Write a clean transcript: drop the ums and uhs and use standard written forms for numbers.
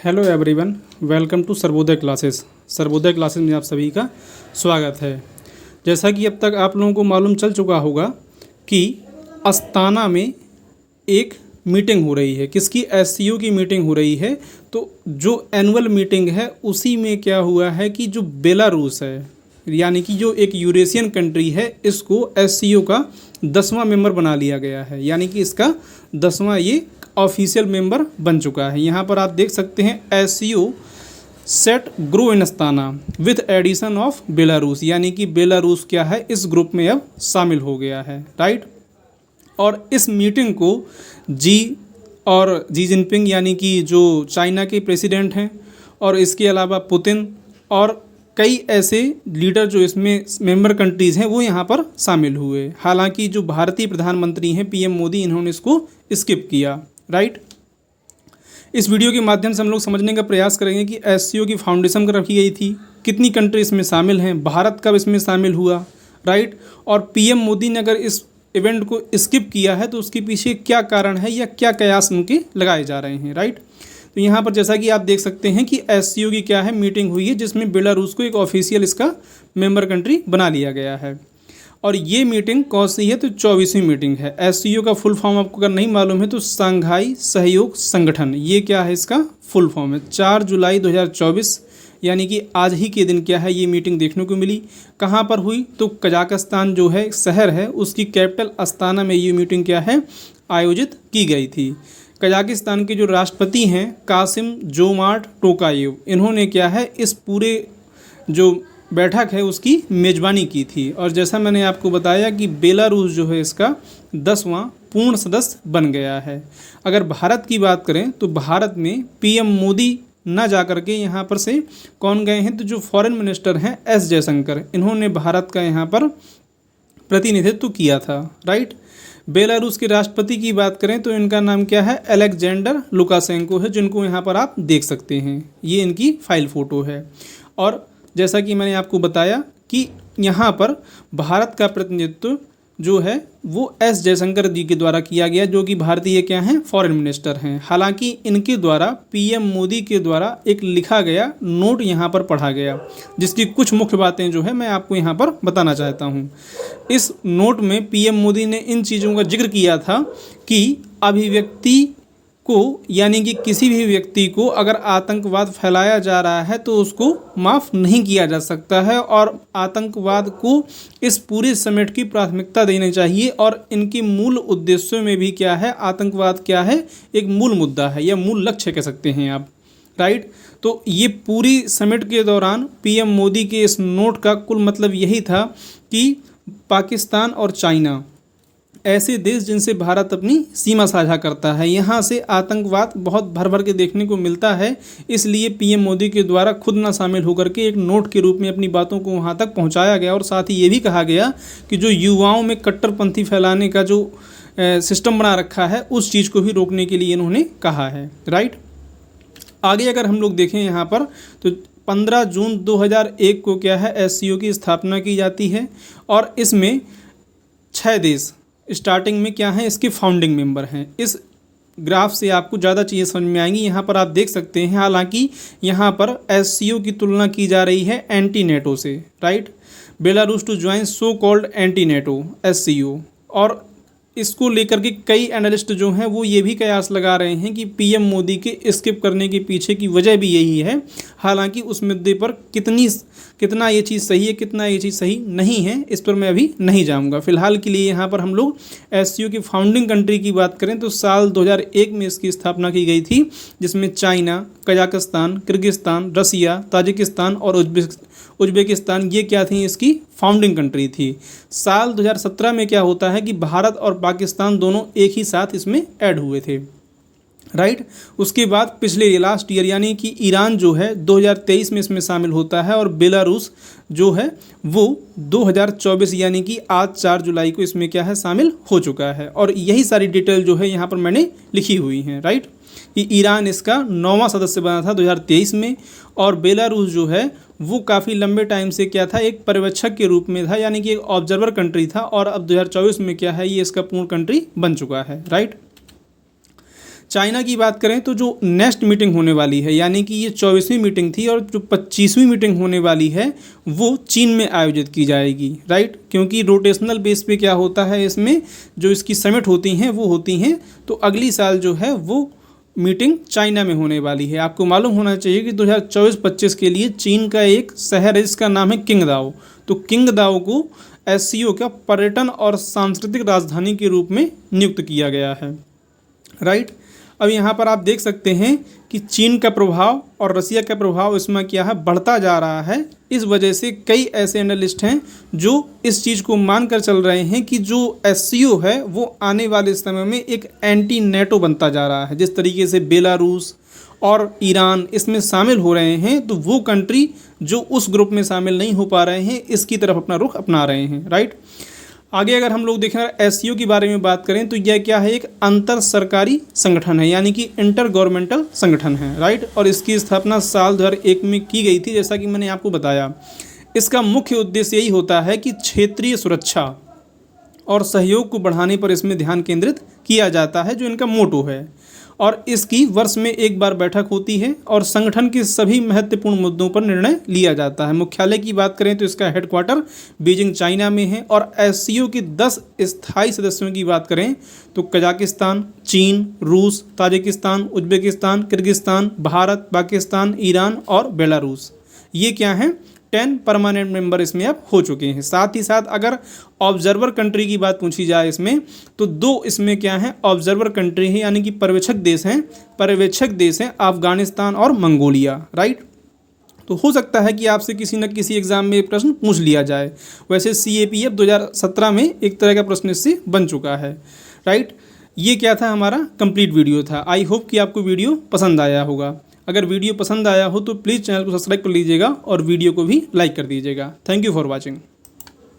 Hello everyone, welcome to Sarvodaya classes. Sarvodaya classes में आप सभी का स्वागत है। जैसा कि अब तक आप लोगों को मालूम चल चुका होगा कि अस्ताना में एक मीटिंग हो रही है। किसकी? एससीओ की मीटिंग हो रही है। तो जो एनुअल मीटिंग है उसी में क्या हुआ है कि जो बेलारूस है, यानी कि जो एक यूरेशियन कंट्री है, इसको एससीओ का 10वां मेंबर बना लिया गया है। यानी कि इसका 10वां ये ऑफिशियल मेंबर बन चुका है। यहाँ पर आप देख सकते हैं SCO set grow in Astana with edition of Belarus, यानी कि बेलारूस क्या है इस ग्रुप में अब शामिल हो गया है, राइट। और इस मीटिंग को जी जिनपिंग यानी कि जो चाइना के प्रेसिडेंट हैं, और इसके अलावा पुतिन और कई ऐसे लीडर जो इसमें मेंबर कंट्रीज़ हैं वो यहाँ पर शामिल हुए। हालांकि जो भारतीय प्रधानमंत्री हैं पीएम मोदी, इन्होंने इसको स्किप किया, राइट। इस वीडियो के माध्यम से हम लोग समझने का प्रयास करेंगे कि एससीओ की फाउंडेशन कब रखी गई थी, कितनी कंट्री इसमें शामिल हैं, भारत कब इसमें शामिल हुआ, राइट। और पीएम मोदी ने अगर इस इवेंट को स्किप किया है तो उसके पीछे क्या कारण है या क्या कयास उनके लगाए जा रहे हैं, राइट। तो यहाँ पर जैसा कि आप देख सकते हैं कि एससीओ की क्या है मीटिंग हुई है, जिसमें बेलारूस को एक ऑफिशियल इसका मेंबर कंट्री बना लिया गया है। और ये मीटिंग कौन सी है? तो 24वीं मीटिंग है। एससीओ का फुल फॉर्म आपको अगर नहीं मालूम है तो शंघाई सहयोग संगठन, ये क्या है इसका फुल फॉर्म है। 4 जुलाई 2024 यानी कि आज ही के दिन क्या है ये मीटिंग देखने को मिली। कहाँ पर हुई? तो कजाकिस्तान जो है शहर है उसकी कैपिटल अस्ताना में ये मीटिंग क्या है आयोजित की गई थी। कजाकिस्तान के जो राष्ट्रपति हैं कासिम जोमार्ट टोकायेव, इन्होंने क्या है इस पूरे जो बैठक है उसकी मेज़बानी की थी। और जैसा मैंने आपको बताया कि बेलारूस जो है इसका 10वां पूर्ण सदस्य बन गया है। अगर भारत की बात करें तो भारत में पीएम मोदी न जा कर के यहाँ पर से कौन गए हैं? तो जो फॉरेन मिनिस्टर हैं एस जयशंकर, इन्होंने भारत का यहाँ पर प्रतिनिधित्व किया था, राइट। बेलारूस के राष्ट्रपति की बात करें तो इनका नाम क्या है? अलेक्जेंडर लुकाशेंको है, जिनको यहाँ पर आप देख सकते हैं। ये इनकी फाइल फ़ोटो है। और जैसा कि मैंने आपको बताया कि यहाँ पर भारत का प्रतिनिधित्व जो है वो एस जयशंकर जी के द्वारा किया गया, जो कि भारतीय क्या हैं फॉरेन मिनिस्टर हैं। हालांकि इनके द्वारा पीएम मोदी के द्वारा एक लिखा गया नोट यहाँ पर पढ़ा गया, जिसकी कुछ मुख्य बातें जो है मैं आपको यहाँ पर बताना चाहता हूँ। इस नोट में पीएम मोदी ने इन चीज़ों का जिक्र किया था कि अभिव्यक्ति को, यानी कि किसी भी व्यक्ति को अगर आतंकवाद फैलाया जा रहा है तो उसको माफ़ नहीं किया जा सकता है, और आतंकवाद को इस पूरे समिट की प्राथमिकता देनी चाहिए। और इनके मूल उद्देश्यों में भी क्या है, आतंकवाद क्या है एक मूल मुद्दा है या मूल लक्ष्य कह सकते हैं आप, राइट। तो ये पूरी समिट के दौरान पीएम मोदी के इस नोट का कुल मतलब यही था कि पाकिस्तान और चाइना ऐसे देश जिनसे भारत अपनी सीमा साझा करता है, यहाँ से आतंकवाद बहुत भर भर के देखने को मिलता है। इसलिए पीएम मोदी के द्वारा खुद ना शामिल होकर के एक नोट के रूप में अपनी बातों को वहाँ तक पहुँचाया गया। और साथ ही ये भी कहा गया कि जो युवाओं में कट्टरपंथी फैलाने का जो सिस्टम बना रखा है उस चीज़ को भी रोकने के लिए इन्होंने कहा है, राइट। आगे अगर हम लोग देखें यहाँ पर तो 15 जून 2001 को क्या है एससीओ की स्थापना की जाती है। और इसमें 6 देश स्टार्टिंग में क्या है इसके फाउंडिंग मेंबर हैं। इस ग्राफ से आपको ज़्यादा चीज़ें समझ में आएंगी। यहाँ पर आप देख सकते हैं, हालांकि यहाँ पर एससीओ की तुलना की जा रही है एंटी नेटो से, right. Belarus to join so called anti NATO SCO. और इसको लेकर के कई एनालिस्ट जो हैं वो ये भी कयास लगा रहे हैं कि पीएम मोदी के स्किप करने के पीछे की वजह भी यही है। हालांकि उस मुद्दे पर कितना ये चीज़ सही है, कितना ये चीज़ सही नहीं है, इस पर मैं अभी नहीं जाऊंगा। फिलहाल के लिए यहाँ पर हम लोग एससीओ की फाउंडिंग कंट्री की बात करें तो साल 2001 में इसकी स्थापना की गई थी, जिसमें चाइना, कजाकिस्तान, किर्गिस्तान, रसिया, ताजिकिस्तान और उज्बेकिस्तान ये क्या थी इसकी फाउंडिंग कंट्री थी। साल 2017 में क्या होता है कि भारत और पाकिस्तान दोनों एक ही साथ इसमें ऐड हुए थे, राइट। उसके बाद पिछले लास्ट ईयर यानी कि ईरान जो है 2023 में इसमें शामिल होता है, और बेलारूस जो है वो 2024 यानी कि आज 4 जुलाई को इसमें क्या है शामिल हो चुका है। और यही सारी डिटेल जो है यहाँ पर मैंने लिखी हुई हैं, राइट। कि ईरान इसका 9वां सदस्य बना था 2023 में, और बेलारूस जो है वो काफ़ी लंबे टाइम से क्या था एक पर्यवेक्षक के रूप में था, यानी कि एक ऑब्जर्वर कंट्री था। और अब 2024 में क्या है ये इसका पूर्ण कंट्री बन चुका है, राइट। चाइना की बात करें तो जो नेक्स्ट मीटिंग होने वाली है, यानी कि ये 24वीं मीटिंग थी और जो 25वीं मीटिंग होने वाली है वो चीन में आयोजित की जाएगी, राइट। क्योंकि रोटेशनल बेस पे क्या होता है, इसमें जो इसकी समिट होती हैं वो होती हैं, तो अगली साल जो है वो मीटिंग चाइना में होने वाली है। आपको मालूम होना चाहिए कि 2024-25 के लिए चीन का एक शहर है जिसका नाम है किंगदाओ। तो किंगदाओ को एससीओ का पर्यटन और सांस्कृतिक राजधानी के रूप में नियुक्त किया गया है, राइट। अब यहाँ पर आप देख सकते हैं कि चीन का प्रभाव और रसिया का प्रभाव इसमें क्या है, बढ़ता जा रहा है। इस वजह से कई ऐसे एनालिस्ट हैं जो इस चीज़ को मानकर चल रहे हैं कि जो एससीओ है वो आने वाले समय में एक एंटी नेटो बनता जा रहा है। जिस तरीके से बेलारूस और ईरान इसमें शामिल हो रहे हैं, तो वो कंट्री जो उस ग्रुप में शामिल नहीं हो पा रहे हैं इसकी तरफ अपना रुख अपना रहे हैं, राइट। आगे अगर हम लोग देखें एससीओ के बारे में बात करें तो यह क्या है, एक अंतर सरकारी संगठन है, यानी कि इंटर गवर्नमेंटल संगठन है, राइट। और इसकी स्थापना साल 2001 में की गई थी, जैसा कि मैंने आपको बताया। इसका मुख्य उद्देश्य यही होता है कि क्षेत्रीय सुरक्षा और सहयोग को बढ़ाने पर इसमें ध्यान केंद्रित किया जाता है, जो इनका मोटो है। और इसकी वर्ष में एक बार बैठक होती है और संगठन के सभी महत्वपूर्ण मुद्दों पर निर्णय लिया जाता है। मुख्यालय की बात करें तो इसका हेडक्वार्टर बीजिंग चाइना में है। और एससीओ के 10 स्थायी सदस्यों की बात करें तो कजाकिस्तान, चीन, रूस, Tajikistan, Uzbekistan, Kyrgyzstan, Bharat, Pakistan, Iran और बेलारूस, ये क्या हैं, 10 परमानेंट मेंबर इसमें अब हो चुके हैं। साथ ही साथ अगर ऑब्जर्वर कंट्री की बात पूछी जाए इसमें, तो 2 इसमें क्या हैं, ऑब्जर्वर कंट्री हैं, यानी कि पर्यवेक्षक देश हैं अफगानिस्तान और मंगोलिया, राइट। तो हो सकता है कि आपसे किसी न किसी एग्जाम में प्रश्न पूछ लिया जाए। वैसे CAPF 2017 में एक तरह का प्रश्न इससे बन चुका है, राइट। ये क्या था, हमारा कंप्लीट वीडियो था। आई होप कि आपको वीडियो पसंद आया होगा। अगर वीडियो पसंद आया हो तो प्लीज़ चैनल को सब्सक्राइब कर लीजिएगा और वीडियो को भी लाइक कर दीजिएगा। Thank you for watching.